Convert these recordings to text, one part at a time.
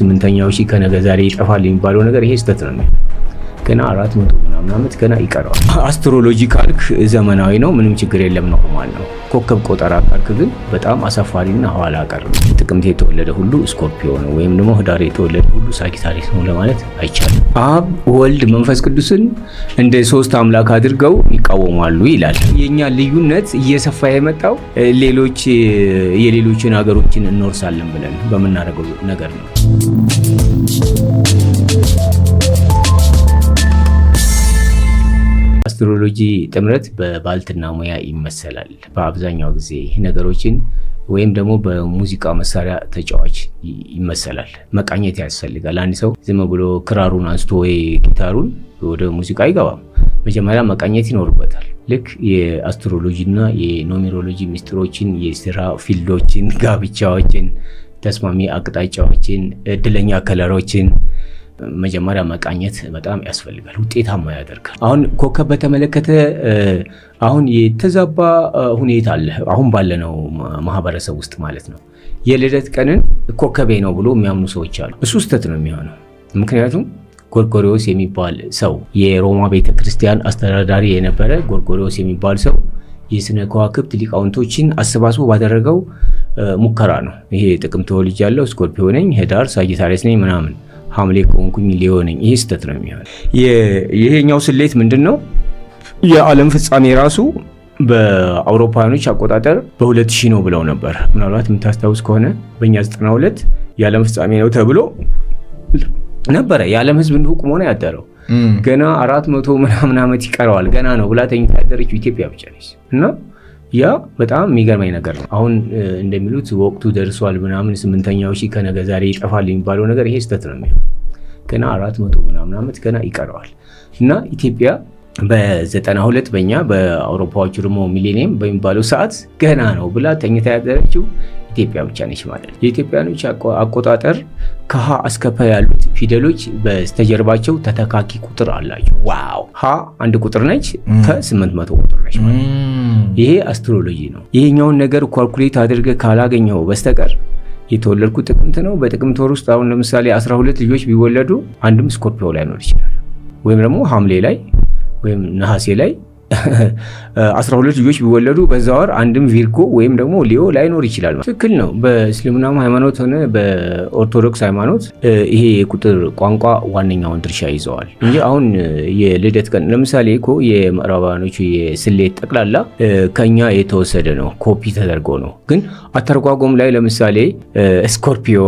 ስምንተኛው ሺህ ከነገ ዛሬ ይጠፋል የሚባለው ነገር ይሄ ስህተት ነው። ገና 400 ምናምን ዓመት ገና ይቀረዋል። አስትሮሎጂ ካልክ ዘመናዊ ነው፣ ምንም ችግር የለም ነው ማለት ነው። ኮከብ ቆጠራ ካልክ ግን በጣም አሳፋሪና ኋላ ቀር ነው። ጥቅምት የተወለደ ሁሉ ስኮርፒዮ ነው ወይም ደግሞ ህዳር የተወለደ ሁሉ ሳጊታሪስ ነው ለማለት አይቻልም። አብ ወልድ መንፈስ ቅዱስን እንደ ሶስት አምላክ አድርገው ይቃወማሉ ይላል። የኛ ልዩነት እየሰፋ የመጣው የሌሎችን ሀገሮችን እንወርሳለን ብለን በምናደርገው ነገር ነው። አስትሮሎጂ ጥምረት በባልትና ሙያ ይመሰላል። በአብዛኛው ጊዜ ነገሮችን ወይም ደግሞ በሙዚቃ መሳሪያ ተጫዋች ይመሰላል። መቃኘት ያስፈልጋል። አንድ ሰው ዝም ብሎ ክራሩን አንስቶ ወይ ጊታሩን ወደ ሙዚቃ አይገባም። መጀመሪያ መቃኘት ይኖርበታል። ልክ የአስትሮሎጂና የኖሜሮሎጂ ሚስጥሮችን፣ የስራ ፊልዶችን፣ ጋብቻዎችን፣ ተስማሚ አቅጣጫዎችን፣ እድለኛ ከለሮችን መጀመሪያ መቃኘት በጣም ያስፈልጋል። ውጤታማ ያደርጋል። አሁን ኮከብ በተመለከተ አሁን የተዛባ ሁኔታ አለ። አሁን ባለነው ማህበረሰብ ውስጥ ማለት ነው። የልደት ቀንን ኮከቤ ነው ብሎ የሚያምኑ ሰዎች አሉ። እሱ ስህተት ነው የሚሆነው። ምክንያቱም ጎርጎሪዎስ የሚባል ሰው የሮማ ቤተክርስቲያን አስተዳዳሪ የነበረ ጎርጎሪዎስ የሚባል ሰው የስነ ከዋክብት ሊቃውንቶችን አሰባስቦ ባደረገው ሙከራ ነው። ይሄ ጥቅምት ተወልጃለሁ፣ ስኮርፒዮ ነኝ፣ ህዳር ሳጂታሪስ ነኝ ምናምን ሐምሌ ከሆንኩኝ ሊዮ ነኝ። ይሄ ስህተት ነው የሚሆነው። ይሄኛው ስሌት ምንድነው? የዓለም ፍጻሜ ራሱ በአውሮፓውያኖች አቆጣጠር በ2000 ነው ብለው ነበር። ምናልባት የምታስታውስ ከሆነ በእኛ 92 የዓለም ፍጻሜ ነው ተብሎ ነበረ። የዓለም ህዝብ እንዲሁ ቁሞ ነው ያደረው። ገና 400 ምናምን ዓመት ይቀረዋል ገና ነው ብላ ተኝታ ያደረችው ኢትዮጵያ ብቻ ነች። እና ያ በጣም የሚገርመኝ ነገር ነው። አሁን እንደሚሉት ወቅቱ ደርሷል ምናምን 8ኛው ሺህ ከነገ ዛሬ ይጠፋል የሚባለው ነገር ይሄ ስህተት ነው የሚሆነው። ገና 400 ምናምን ዓመት ገና ይቀረዋል። እና ኢትዮጵያ በ92 በእኛ በአውሮፓዎቹ ደግሞ ሚሌኒየም በሚባለው ሰዓት ገና ነው ብላ ተኝታ ያደረችው ኢትዮጵያ ብቻ ነች ማለት ነው። የኢትዮጵያኖች አቆጣጠር ከሀ እስከ ፐ ያሉት ፊደሎች በስተጀርባቸው ተተካኪ ቁጥር አላቸው። ዋው! ሀ አንድ ቁጥር ነች፣ ፐ 800 ቁጥር ነች ማለት ነው። ይሄ አስትሮሎጂ ነው። ይሄኛውን ነገር ኳልኩሌት አድርገህ ካላገኘው በስተቀር የተወለድኩት ጥቅምት ነው፣ በጥቅምት ወር ውስጥ አሁን ለምሳሌ 12 ልጆች ቢወለዱ አንድም ስኮርፒዮ ላይ ኖር ይችላል፣ ወይም ደግሞ ሐምሌ ላይ ወይም ነሐሴ ላይ 12 ልጆች ቢወለዱ በዛ ወር አንድም ቪርጎ ወይም ደግሞ ሊዮ ላይኖር ይችላል። ትክክል ነው። በእስልምናም ሃይማኖት ሆነ በኦርቶዶክስ ሃይማኖት ይሄ የቁጥር ቋንቋ ዋነኛውን ድርሻ ይዘዋል እንጂ አሁን የልደት ቀን ለምሳሌ እኮ የምዕራባውያኖቹ የስሌት ጠቅላላ ከኛ የተወሰደ ነው፣ ኮፒ ተደርጎ ነው። ግን አተረጓጎም ላይ ለምሳሌ ስኮርፒዮ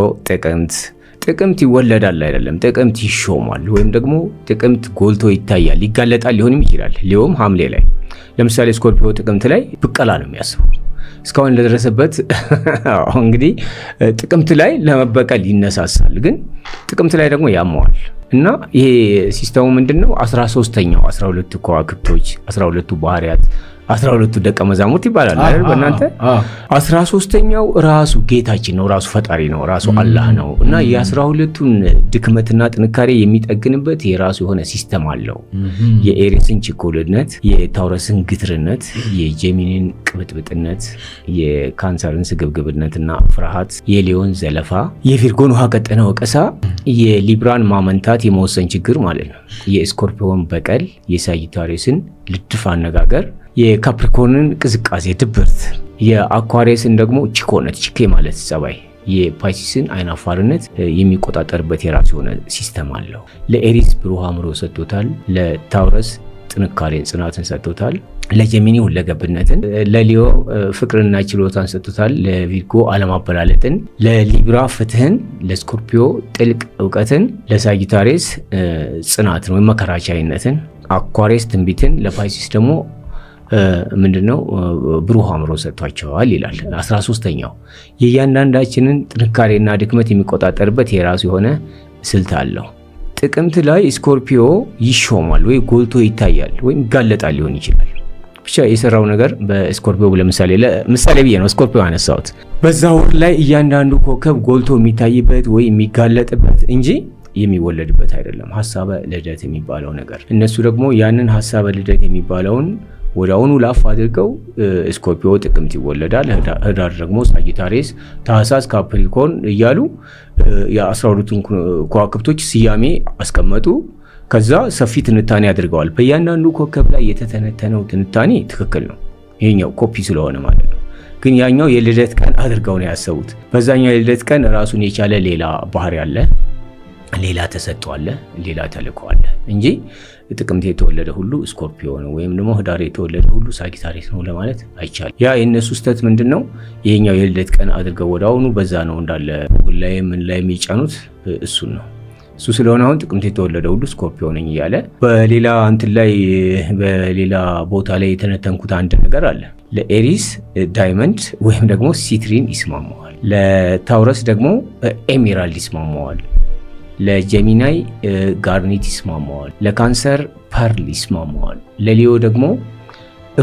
ጥቅምት ይወለዳል አይደለም፣ ጥቅምት ይሾማል ወይም ደግሞ ጥቅምት ጎልቶ ይታያል ይጋለጣል ሊሆንም ይችላል። ሊዮም ሐምሌ ላይ ለምሳሌ ስኮርፒዮ ጥቅምት ላይ ብቀላ ነው የሚያስበው እስካሁን ለደረሰበት። እንግዲህ ጥቅምት ላይ ለመበቀል ይነሳሳል፣ ግን ጥቅምት ላይ ደግሞ ያመዋል። እና ይሄ ሲስተሙ ምንድነው? 13ኛው 12 ከዋክብቶች 12ቱ ባህሪያት 12ቱ ደቀ መዛሙርት ይባላል አይደል? በእናንተ 13ኛው ራሱ ጌታችን ነው፣ ራሱ ፈጣሪ ነው፣ ራሱ አላህ ነው። እና የ12ቱን ድክመትና ጥንካሬ የሚጠግንበት የራሱ የሆነ ሲስተም አለው። የኤሪስን ችኮልነት፣ የታውረስን ግትርነት፣ የጄሚኒን ቅብጥብጥነት፣ የካንሰርን ስግብግብነትና ፍርሃት፣ የሊዮን ዘለፋ፣ የቪርጎን ውሃ ቀጠነ ወቀሳ፣ የሊብራን ማመንታት የመወሰን ችግር ማለት ነው፣ የስኮርፒዮን በቀል፣ የሳጂታሪስን ልድፍ አነጋገር፣ የካፕሪኮርንን ቅዝቃዜ ድብርት፣ የአኳሪየስን ደግሞ ቺኮነት ቺኬ ማለት ጸባይ፣ የፓይሲስን አይናፋርነት የሚቆጣጠርበት የራሱ የሆነ ሲስተም አለው። ለኤሪስ ብሩህ አእምሮ ሰጥቶታል። ለታውረስ ጥንካሬን ጽናትን ሰጥቶታል። ለጀሚኒ ሁለገብነትን፣ ለሊዮ ፍቅርና ችሎታን ሰጥቶታል። ለቪርጎ አለማበላለጥን፣ ለሊብራ ፍትህን፣ ለስኮርፒዮ ጥልቅ እውቀትን፣ ለሳጂታሪስ ጽናትን ወይም መከራቻይነትን፣ አኳሪየስ ትንቢትን፣ ለፓይሲስ ደግሞ ምንድነው ብሩህ አእምሮ ሰጥቷቸዋል ይላል። 13ኛው የእያንዳንዳችንን ጥንካሬና ድክመት የሚቆጣጠርበት የራሱ የሆነ ስልት አለው። ጥቅምት ላይ ስኮርፒዮ ይሾማል ወይ ጎልቶ ይታያል ወይም ይጋለጣል ሊሆን ይችላል። ብቻ የሰራው ነገር በስኮርፒዮ ለምሳሌ ብዬ ነው ስኮርፒዮ ያነሳሁት። በዛ ወር ላይ እያንዳንዱ ኮከብ ጎልቶ የሚታይበት ወይ የሚጋለጥበት እንጂ የሚወለድበት አይደለም። ሐሳበ ልደት የሚባለው ነገር እነሱ ደግሞ ያንን ሐሳበ ልደት የሚባለውን ወዲያውኑ ላፍ አድርገው ስኮርፒዮ ጥቅምት ይወለዳል፣ ህዳር ደግሞ ሳጂታሪስ፣ ታህሳስ ካፕሪኮርን እያሉ የ12ቱን ከዋክብቶች ስያሜ አስቀመጡ። ከዛ ሰፊ ትንታኔ አድርገዋል። በእያንዳንዱ ኮከብ ላይ የተተነተነው ትንታኔ ትክክል ነው፣ ይሄኛው ኮፒ ስለሆነ ማለት ነው። ግን ያኛው የልደት ቀን አድርገው ነው ያሰቡት። በዛኛው የልደት ቀን ራሱን የቻለ ሌላ ባህሪ አለ፣ ሌላ ተሰጥኦ አለ፣ ሌላ ተልእኮ አለ እንጂ ጥቅምት የተወለደ ሁሉ ስኮርፒዮ ነው ወይም ደግሞ ህዳር የተወለደ ሁሉ ሳጊታሪስ ነው ለማለት አይቻልም። ያ የእነሱ ስህተት ምንድን ነው? ይሄኛው የልደት ቀን አድርገው ወዲያውኑ በዛ ነው እንዳለ ጉግል ላይ ምን ላይ የሚጫኑት እሱን ነው። እሱ ስለሆነ አሁን ጥቅምት የተወለደ ሁሉ ስኮርፒዮ ነኝ እያለ በሌላ እንትን ላይ በሌላ ቦታ ላይ የተነተንኩት አንድ ነገር አለ። ለኤሪስ ዳይመንድ ወይም ደግሞ ሲትሪን ይስማማዋል። ለታውረስ ደግሞ ኤሜራልድ ይስማማዋል። ለጀሚናይ ጋርኔት ይስማማዋል። ለካንሰር ፐርል ይስማማዋል። ለሊዮ ደግሞ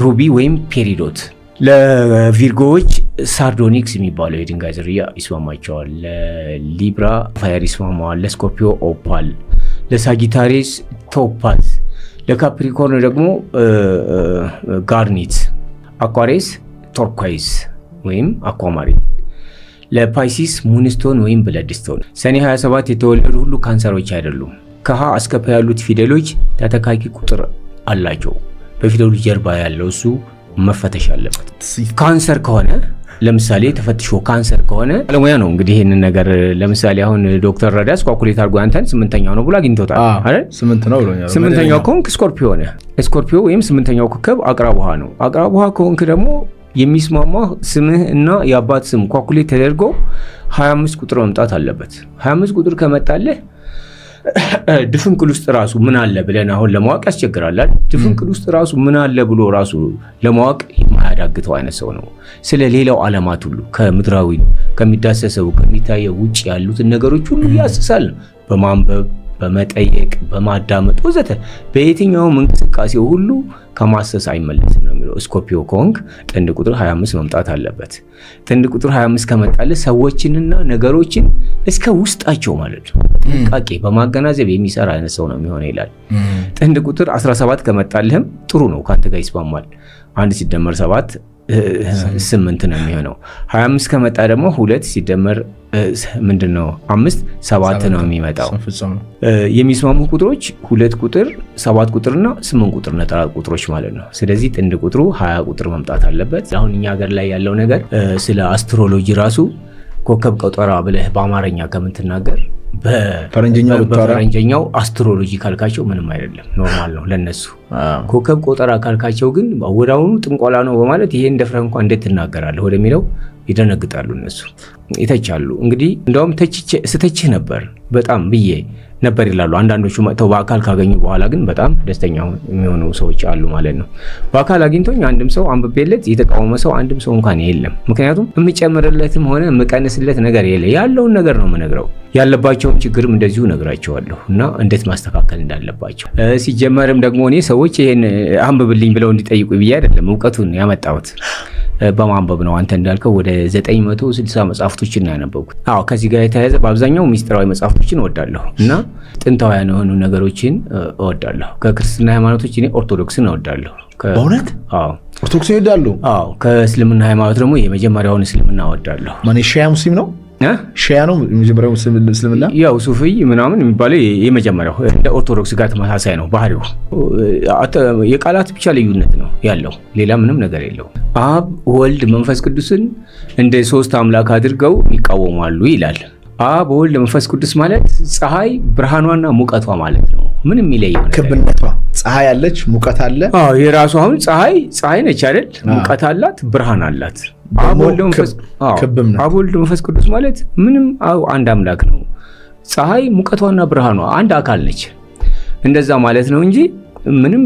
ሩቢ ወይም ፔሪዶት። ለቪርጎዎች ሳርዶኒክስ የሚባለው የድንጋይ ዝርያ ይስማማቸዋል። ለሊብራ ፋየር ይስማማዋል። ለስኮርፒዮ ኦፓል፣ ለሳጊታሪስ ቶፓዝ፣ ለካፕሪኮርን ደግሞ ጋርኔት፣ አኳሪስ ቶርኳይዝ ወይም አኳማሪን፣ ለፓይሲስ ሙንስቶን ወይም ብለድስቶን። ሰኔ 27 የተወለዱ ሁሉ ካንሰሮች አይደሉም። ከሀ እስከ ፐ ያሉት ፊደሎች ተተካኪ ቁጥር አላቸው። በፊደሉ ጀርባ ያለው እሱ መፈተሽ አለበት። ካንሰር ከሆነ ለምሳሌ ተፈትሾ ካንሰር ከሆነ ባለሙያ ነው እንግዲህ ይሄንን ነገር ለምሳሌ አሁን ዶክተር ረዳስ ኳኩሌት አድርጎ አንተን 8ኛው ነው ብሎ አግኝቶታል አይደል? 8 ነው ብሎኛል። 8ኛው ከሆንክ ስኮርፒዮ ነህ። ስኮርፒዮ ወይም 8ኛው ኮከብ አቅራቡሃ ነው። አቅራቡሃ ከሆንክ ደግሞ የሚስማማ ስምህ እና የአባት ስም ኳኩሌት ተደርጎ 25 ቁጥር መምጣት አለበት። 25 ቁጥር ከመጣለህ ድፍንቅል ውስጥ ራሱ ምን አለ ብለን አሁን ለማወቅ ያስቸግራል። ድፍንቅል ውስጥ ራሱ ምን አለ ብሎ ራሱ ለማወቅ የማያዳግተው አይነት ሰው ነው። ስለ ሌላው ዓለማት ሁሉ ከምድራዊ ከሚዳሰሰው ከሚታየው ውጭ ያሉትን ነገሮች ሁሉ ያስሳል። በማንበብ በመጠየቅ በማዳመጥ ወዘተ በየትኛውም እንቅስቃሴው ሁሉ ከማሰስ አይመለስም ነው የሚለው። ስኮርፒዮ ከሆንክ ጥንድ ቁጥር 25 መምጣት አለበት። ጥንድ ቁጥር 25 ከመጣለ ሰዎችንና ነገሮችን እስከ ውስጣቸው ማለት ነው ጥንቃቄ በማገናዘብ የሚሰራ አይነት ሰው ነው የሚሆነው ይላል። ጥንድ ቁጥር 17 ከመጣልህም ጥሩ ነው፣ ካንተ ጋር ይስማማል። 1 ሲደመር 7 8 ነው የሚሆነው። 25 ከመጣ ደግሞ 2 ሲደመር ምንድነው 5 7 ነው የሚመጣው። የሚስማሙ ቁጥሮች 2 ቁጥር 7 ቁጥርና 8 ቁጥር ነጠላ ቁጥሮች ማለት ነው። ስለዚህ ጥንድ ቁጥሩ 20 ቁጥር መምጣት አለበት። አሁን እኛ ሀገር ላይ ያለው ነገር ስለ አስትሮሎጂ ራሱ ኮከብ ቆጠራ ብለህ በአማርኛ ከምትናገር በፈረንጀኛው አስትሮሎጂ ካልካቸው ምንም አይደለም፣ ኖርማል ነው ለነሱ። ኮከብ ቆጠራ ካልካቸው ግን ወዳውኑ ጥንቆላ ነው በማለት ይሄ እንደፍረህ እንኳን እንዴት ትናገራለህ ወደሚለው ይደነግጣሉ እነሱ፣ ይተቻሉ። እንግዲህ እንደውም ስተችህ ነበር በጣም ብዬ ነበር ይላሉ አንዳንዶቹ። መጥተው በአካል ካገኙ በኋላ ግን በጣም ደስተኛ የሚሆኑ ሰዎች አሉ ማለት ነው። በአካል አግኝቶኝ አንድም ሰው አንብቤለት የተቃወመ ሰው አንድም ሰው እንኳን የለም። ምክንያቱም የምጨምርለትም ሆነ የምቀንስለት ነገር የለ፣ ያለውን ነገር ነው የምነግረው። ያለባቸውን ችግርም እንደዚሁ ነግራቸዋለሁ እና እንዴት ማስተካከል እንዳለባቸው። ሲጀመርም ደግሞ እኔ ሰዎች ይሄን አንብብልኝ ብለው እንዲጠይቁ ብዬ አይደለም እውቀቱን ያመጣሁት፣ በማንበብ ነው። አንተ እንዳልከው ወደ 960 መጽሐፍቶችን ነው ያነበብኩት። አዎ ከዚህ ጋር የተያያዘ በአብዛኛው ሚስጥራዊ መጽሐፍቶችን እወዳለሁ እና ጥንታውያን የሆኑ ነገሮችን እወዳለሁ። ከክርስትና ሃይማኖቶች እኔ ኦርቶዶክስን እወዳለሁ። በእውነት? አዎ ኦርቶዶክስን ይወዳሉ? አዎ። ከእስልምና ሃይማኖት ደግሞ የመጀመሪያውን እስልምና እወዳለሁ። ማን ሺያ ሙስሊም ነው? ሺያ ነው የመጀመሪያው እስልምና። ያው ሱፊይ ምናምን የሚባለው የመጀመሪያው እንደ ኦርቶዶክስ ጋር ተመሳሳይ ነው ባህሪው። የቃላት ብቻ ልዩነት ነው ያለው፣ ሌላ ምንም ነገር የለው። አብ ወልድ መንፈስ ቅዱስን እንደ 3 አምላክ አድርገው ይቃወማሉ ይላል። አብ ወልድ መንፈስ ቅዱስ ማለት ፀሐይ ብርሃኗና ሙቀቷ ማለት ነው። ምንም የሚለየው ነገር ክብነቷ፣ ፀሐይ አለች፣ ሙቀት አለ። አዎ የራሱ አሁን ፀሐይ ነች አይደል? ሙቀት አላት፣ ብርሃን አላት። አብ ወልድ መንፈስ ቅዱስ ማለት ምንም አንድ አምላክ ነው። ፀሐይ ሙቀቷና ብርሃኗ አንድ አካል ነች። እንደዛ ማለት ነው እንጂ ምንም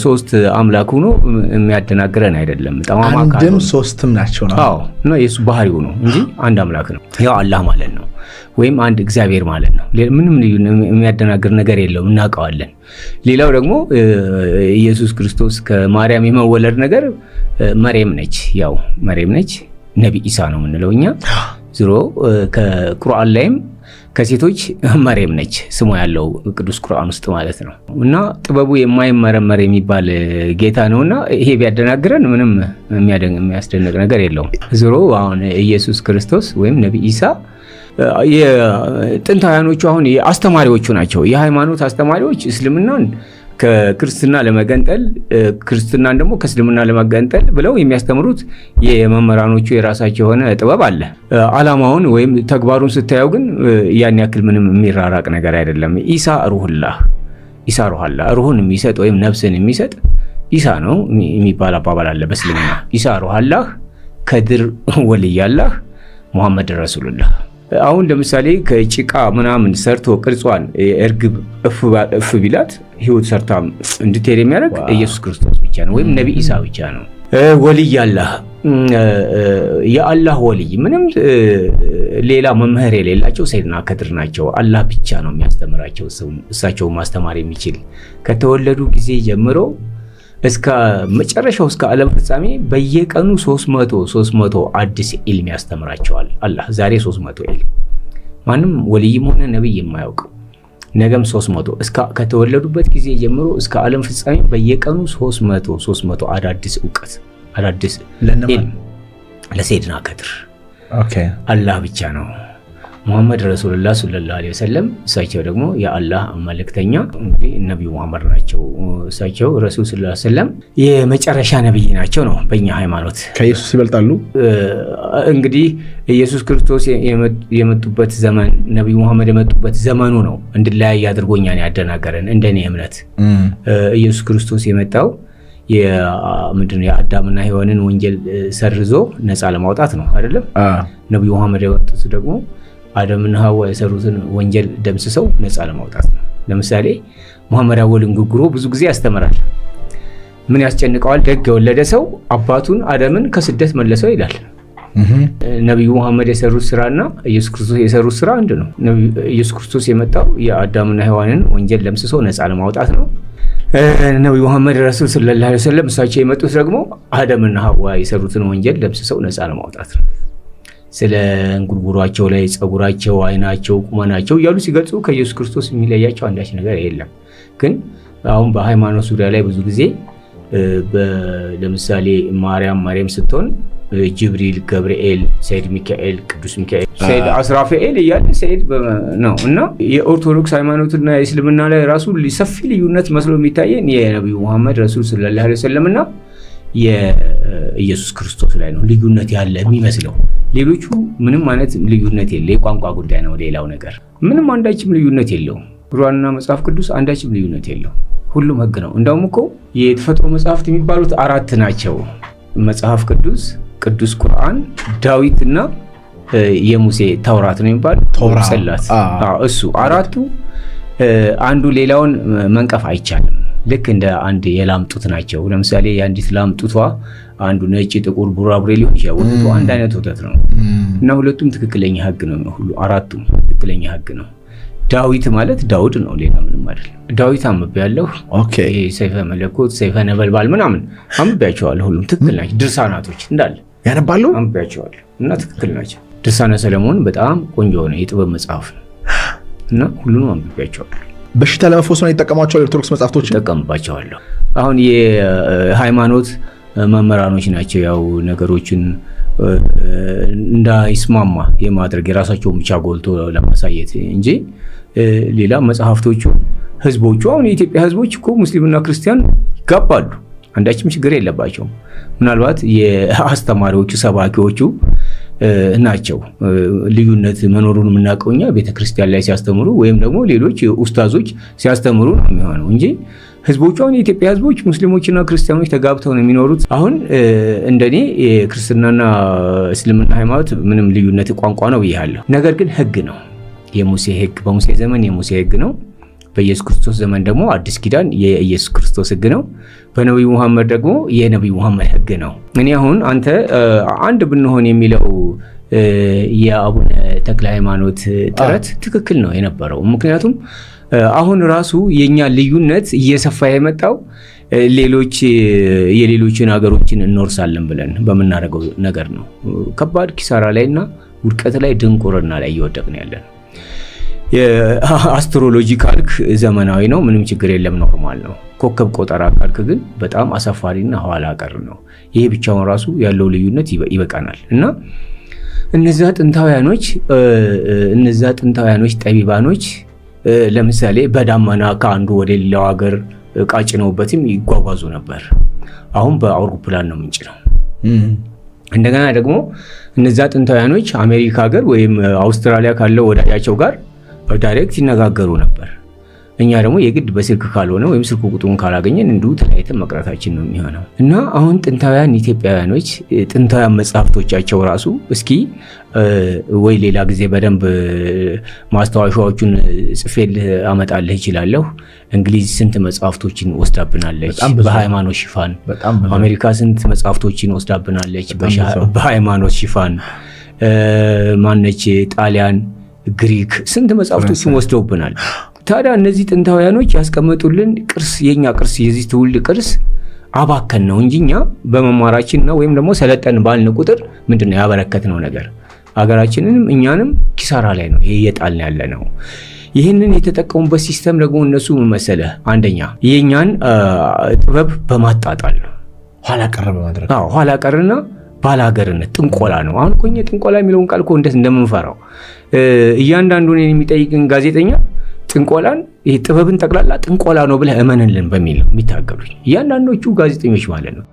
ሶስት አምላክ ሆኖ የሚያደናግረን አይደለም። አንድም ሶስትም ናቸው ነው። አዎ እና የሱ ባህሪው ነው እንጂ አንድ አምላክ ነው። ያው አላህ ማለት ነው ወይም አንድ እግዚአብሔር ማለት ነው። ምንም የሚያደናግር ነገር የለውም፣ እናውቀዋለን። ሌላው ደግሞ ኢየሱስ ክርስቶስ ከማርያም የመወለድ ነገር መርየም ነች። ያው መርየም ነች፣ ነቢ ኢሳ ነው የምንለው እኛ። ዝሮ ከቁርአን ላይም ከሴቶች መርየም ነች ስሟ ያለው ቅዱስ ቁርአን ውስጥ ማለት ነው። እና ጥበቡ የማይመረመር የሚባል ጌታ ነውና ይሄ ቢያደናግረን ምንም የሚያስደንቅ ነገር የለውም። ዞሮ አሁን ኢየሱስ ክርስቶስ ወይም ነቢይ ኢሳ የጥንታውያኖቹ አሁን አስተማሪዎቹ ናቸው። የሃይማኖት አስተማሪዎች እስልምናን ከክርስትና ለመገንጠል ክርስትናን ደግሞ ከእስልምና ለመገንጠል ብለው የሚያስተምሩት የመምህራኖቹ የራሳቸው የሆነ ጥበብ አለ። ዓላማውን ወይም ተግባሩን ስታየው ግን ያን ያክል ምንም የሚራራቅ ነገር አይደለም። ኢሳ ሩህላህ ሩህን የሚሰጥ ወይም ነፍስን የሚሰጥ ኢሳ ነው የሚባል አባባል አለ በእስልምና። ኢሳ ሩህላህ፣ ከድር ወልያላህ፣ ሙሐመድ ረሱሉላህ። አሁን ለምሳሌ ከጭቃ ምናምን ሰርቶ ቅርጿን እርግብ እፍ ቢላት ህይወት ሰርታ እንድትሄድ የሚያደርግ ኢየሱስ ክርስቶስ ብቻ ነው፣ ወይም ነቢ ኢሳ ብቻ ነው። ወልያላህ የአላህ ወልይ ምንም ሌላ መምህር የሌላቸው ሰይድና ከድር ናቸው። አላህ ብቻ ነው የሚያስተምራቸው። እሳቸው ማስተማር የሚችል ከተወለዱ ጊዜ ጀምሮ እስከ መጨረሻው እስከ ዓለም ፍጻሜ በየቀኑ 300 አዲስ ኢልም ያስተምራቸዋል አላህ። ዛሬ 300 ኢልም ማንም ወልይም ሆነ ነብይ የማያውቀው ነገም 300 ከተወለዱበት ጊዜ ጀምሮ እስከ ዓለም ፍጻሜ በየቀኑ 300 አዳዲስ እውቀት አዳዲስ ኢልም ለሰይድና ከድር አላህ ብቻ ነው። ሙሐመድ ረሱሉላህ ሰለላሁ ዐለይሂ ወሰለም እሳቸው ደግሞ የአላህ መልእክተኛ እንግዲህ ነብዩ ሙሐመድ ናቸው። እሳቸው ረሱል ሰለላሁ ዐለይሂ ወሰለም የመጨረሻ ነብይ ናቸው ነው በእኛ ሃይማኖት። ከኢየሱስ ይበልጣሉ። እንግዲህ ኢየሱስ ክርስቶስ የመጡበት ዘመን ነብዩ ሙሐመድ የመጡበት ዘመኑ ነው እንድለያይ አድርጎኛን ያደናገረን። እንደኔ እምነት ኢየሱስ ክርስቶስ የመጣው ምንድነው የአዳምና ሔዋንን ወንጀል ሰርዞ ነፃ ለማውጣት ነው አይደለም? ነብዩ ሙሐመድ የመጡት ደግሞ አዳምና ሐዋ የሰሩትን ወንጀል ደምስሰው ነፃ ለማውጣት ነው። ለምሳሌ ሙሐመድ አወልን ጉግሮ ብዙ ጊዜ ያስተምራል። ምን ያስጨንቀዋል? ደግ የወለደ ሰው አባቱን አዳምን ከስደት መለሰው ይላል። ነብዩ ሙሐመድ የሰሩት ስራና ኢየሱስ ክርስቶስ የሰሩት ስራ አንድ ነው። ኢየሱስ ክርስቶስ የመጣው የአዳምና ሔዋንን ወንጀል ደምስሶ ነፃ ለማውጣት ነው። ነብዩ ሙሐመድ ረሱል ሰለላሁ ዐለይሂ ወሰለም እሳቸው የመጡት ደግሞ አዳምና ሐዋ የሰሩትን ወንጀል ደምስሰው ነፃ ለማውጣት ነው። ስለ እንጉርጉሯቸው ላይ ጸጉራቸው፣ አይናቸው፣ ቁመናቸው እያሉ ሲገልጹ ከኢየሱስ ክርስቶስ የሚለያቸው አንዳች ነገር የለም። ግን አሁን በሃይማኖት ዙሪያ ላይ ብዙ ጊዜ ለምሳሌ ማርያም ስትሆን ጅብሪል፣ ገብርኤል፣ ሰይድ ሚካኤል፣ ቅዱስ ሚካኤል፣ ሰይድ አስራፊኤል እያለ ሰይድ ነው እና የኦርቶዶክስ ሃይማኖትና የእስልምና ላይ ራሱ ሰፊ ልዩነት መስሎ የሚታየን የነብዩ ሙሐመድ ረሱል ሰለላሁ ዐለይሂ ወሰለም እና የኢየሱስ ክርስቶስ ላይ ነው ልዩነት ያለ የሚመስለው። ሌሎቹ ምንም አይነት ልዩነት የለ። የቋንቋ ጉዳይ ነው። ሌላው ነገር ምንም አንዳችም ልዩነት የለውም። ቁርአንና መጽሐፍ ቅዱስ አንዳችም ልዩነት የለው። ሁሉም ህግ ነው። እንደውም እኮ የተፈጥሮ መጽሐፍት የሚባሉት 4 ናቸው። መጽሐፍ ቅዱስ፣ ቅዱስ ቁርአን፣ ዳዊትና የሙሴ ተውራት ነው የሚባለው። ጽላት እሱ 4ቱ አንዱ ሌላውን መንቀፍ አይቻልም። ልክ እንደ አንድ የላም ጡት ናቸው። ለምሳሌ የአንዲት ላም ጡቷ አንዱ ነጭ፣ ጥቁር፣ ቡራቡሬ ሊሆን ይችላል። ወተቱ አንድ አይነት ወተት ነው እና ሁለቱም ትክክለኛ ህግ ነው። ሁሉ 4ቱም ትክክለኛ ህግ ነው። ዳዊት ማለት ዳውድ ነው፣ ሌላ ምንም አይደለም። ዳዊት አንብቤያለሁ። ሰይፈ መለኮት፣ ሰይፈ ነበልባል ምናምን አንብቤያቸዋለሁ። ሁሉም ትክክል ናቸው። ድርሳናቶች እንዳለ ያነባሉ አንብቤያቸዋለሁ እና ትክክል ናቸው። ድርሳነ ሰለሞን በጣም ቆንጆ ነው፣ የጥበብ መጽሐፍ ነው እና ሁሉንም አንብቤያቸዋለሁ። በሽታ ለመፈወስ ነው ይጠቀማቸዋል። ኦርቶዶክስ መጽሐፍቶች ይጠቀምባቸዋለሁ። አሁን የሃይማኖት መምህራኖች ናቸው ያው ነገሮችን እንዳይስማማ የማድረግ የራሳቸውን ብቻ ጎልቶ ለማሳየት እንጂ ሌላ መጽሐፍቶቹ ህዝቦቹ አሁን የኢትዮጵያ ህዝቦች እኮ ሙስሊምና ክርስቲያን ይጋባሉ፣ አንዳችም ችግር የለባቸውም። ምናልባት የአስተማሪዎቹ ሰባኪዎቹ ናቸው ልዩነት መኖሩን የምናውቀው እኛ ቤተክርስቲያን ላይ ሲያስተምሩ ወይም ደግሞ ሌሎች ኡስታዞች ሲያስተምሩ ነው የሚሆነው እንጂ ህዝቦቹ አሁን የኢትዮጵያ ህዝቦች ሙስሊሞችና ክርስቲያኖች ተጋብተው ነው የሚኖሩት። አሁን እንደኔ የክርስትናና እስልምና ሃይማኖት ምንም ልዩነት ቋንቋ ነው ብያለሁ። ነገር ግን ህግ ነው። የሙሴ ህግ በሙሴ ዘመን የሙሴ ህግ ነው። በኢየሱስ ክርስቶስ ዘመን ደግሞ አዲስ ኪዳን የኢየሱስ ክርስቶስ ህግ ነው። በነብዩ መሐመድ ደግሞ የነብዩ መሐመድ ህግ ነው። እኔ አሁን አንተ አንድ ብንሆን የሚለው የአቡነ ተክለ ሃይማኖት ጥረት ትክክል ነው የነበረው። ምክንያቱም አሁን ራሱ የኛ ልዩነት እየሰፋ የመጣው የሌሎችን ሀገሮችን እንወርሳለን ብለን በምናደርገው ነገር ነው። ከባድ ኪሳራ ላይና ውድቀት ላይ ድንቁርና ላይ እየወደቅን ያለን። የአስትሮሎጂ ካልክ ዘመናዊ ነው፣ ምንም ችግር የለም፣ ኖርማል ነው። ኮከብ ቆጠራ ካልክ ግን በጣም አሳፋሪና ኋላ ቀር ነው። ይሄ ብቻውን ራሱ ያለው ልዩነት ይበቃናል። እና እነዛ ጥንታውያኖች ጠቢባኖች ለምሳሌ በዳመና ከአንዱ ወደ ሌላው ሀገር ዕቃ ጭነውበትም ይጓጓዙ ነበር። አሁን በአውሮፕላን ነው ምንጭ ነው። እንደገና ደግሞ እነዛ ጥንታውያኖች አሜሪካ ሀገር ወይም አውስትራሊያ ካለው ወዳጃቸው ጋር ዳይሬክት ይነጋገሩ ነበር። እኛ ደግሞ የግድ በስልክ ካልሆነ ወይም ስልክ ቁጥሩን ካላገኘን እንዲሁ ተለያይተን መቅረታችን ነው የሚሆነው። እና አሁን ጥንታውያን ኢትዮጵያውያኖች ጥንታውያን መጽሐፍቶቻቸው ራሱ እስኪ ወይ ሌላ ጊዜ በደንብ ማስታወሻዎቹን ጽፌልህ አመጣልህ እችላለሁ። እንግሊዝ ስንት መጽሐፍቶችን ወስዳብናለች በሃይማኖት ሽፋን። አሜሪካ ስንት መጽሐፍቶችን ወስዳብናለች በሃይማኖት ሽፋን። ማነች ጣሊያን፣ ግሪክ ስንት መጽሐፍቶችን ወስደውብናል። ታዲያ እነዚህ ጥንታውያኖች ያስቀመጡልን ቅርስ የኛ ቅርስ የዚህ ትውልድ ቅርስ አባከን ነው እንጂ እኛ በመማራችንና ወይም ደግሞ ሰለጠን ባልን ቁጥር ምንድነው ያበረከትነው ነገር ሀገራችንንም እኛንም ኪሳራ ላይ ነው ይሄ የጣልን ያለ ነው። ይህንን የተጠቀሙበት ሲስተም ደግሞ እነሱ ምን መሰለህ፣ አንደኛ የኛን ጥበብ በማጣጣል ነው፣ ኋላ ቀር በማድረግ ኋላ ቀርና ባላገርነት ጥንቆላ ነው። አሁን እኮ እኛ ጥንቆላ የሚለውን ቃል እኮ እንደምንፈራው እያንዳንዱን የሚጠይቅን ጋዜጠኛ ጥንቆላን ይሄ ጥበብን ጠቅላላ ጥንቆላ ነው ብለህ እመንልን በሚል ነው የሚታገሉኝ እያንዳንዶቹ ጋዜጠኞች ማለት ነው።